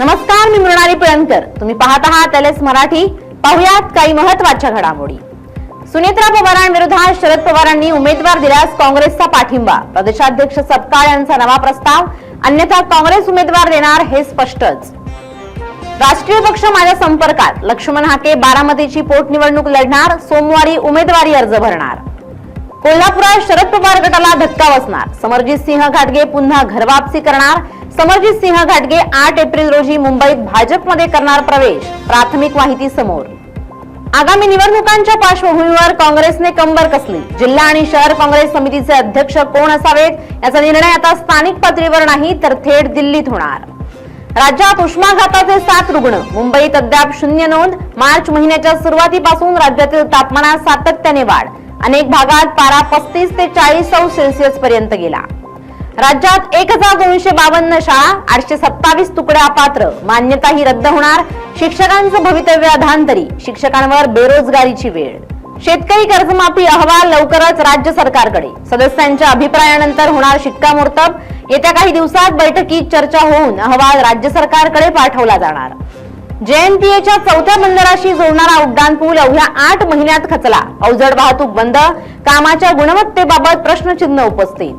नमस्कार, मी मृणाली पिळणकर. तुम्ही पाहत आहात LS मराठी. पाहुयात काही महत्त्वाच्या घडामोडी. सुनेत्रा पवारांविरोधात शरद पवारांनी उमेदवार दिल्यास काँग्रेसचा पाठिंबा. प्रदेशाध्यक्ष सपकाळ यांचा नवा प्रस्ताव. अन्यथा काँग्रेस उमेदवार देणार हे स्पष्टच. राष्ट्रीय पक्ष माझ्या संपर्कात. लक्ष्मण हाके बारामतीची पोटनिवडणूक लढणार. सोमवारी उमेदवारी अर्ज भरणार. कोल्हापुरात शरद पवार गटाला धक्का बसणार. समरजित सिंह घाटगे पुन्हा घरवापसी करणार. समरजित सिंह घाटगे 8 एप्रिल रोजी मुंबईत भाजपमध्ये करणार प्रवेश. प्राथमिक माहिती समोर. आगामी निवडणुकांच्या पार्श्वभूमीवर काँग्रेसने कंबर कसली. जिल्हा आणि शहर काँग्रेस समितीचे अध्यक्ष कोण असावेत याचा निर्णय आता स्थानिक पातळीवर नाही तर थेट दिल्लीत होणार. राज्यात उष्माघाताचे 7 रुग्ण. मुंबईत अद्याप 0 नोंद. मार्च महिन्याच्या सुरुवातीपासून राज्यातील तापमानात सातत्याने वाढ. अनेक भागात पारा 35 ते 40°C पर्यंत गेला. राज्यात 1252 शाळा, 827 तुकड्या अपात्र. मान्यताही रद्द होणार. शिक्षकांचं भवितव्य अधांतरी. शिक्षकांवर बेरोजगारीची वेळ. शेतकरी कर्जमाफी अहवाल लवकरच राज्य सरकारकडे. सदस्यांच्या अभिप्रायानंतर होणार शिक्कामोर्तब. येत्या काही दिवसात बैठकीत चर्चा होऊन अहवाल राज्य सरकारकडे पाठवला जाणार. JNPAच्या 4थ्या बंदराशी जोडणारा उड्डाण पूल अवघ्या 8 महिन्यात खचला. अवजड वाहतूक बंद. कामाच्या गुणवत्तेबाबत प्रश्नचिन्ह उपस्थित.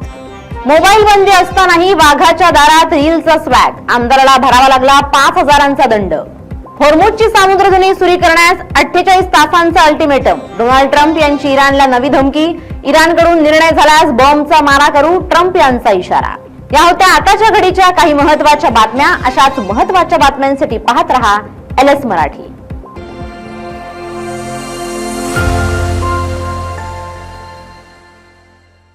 मोबाईल बंदी असतानाही वाघाच्या दारात रीलचा स्वॅग. आमदाराला भरावा लागला 5,000चा दंड. होर्मुझची सामुद्रधुनी सुरू करण्यास 48 तासांचा अल्टिमेटम. डोनाल्ड ट्रम्प यांची इराणला नवी धमकी. इराणकडून निर्णय झाल्यास बॉम्बचा मारा करू. ट्रम्प यांचा इशारा. या होत्या आताच्या घडीच्या काही महत्त्वाच्या बातम्या. अशाच महत्त्वाच्या बातम्यांसाठी पाहत रहा LS मराठी.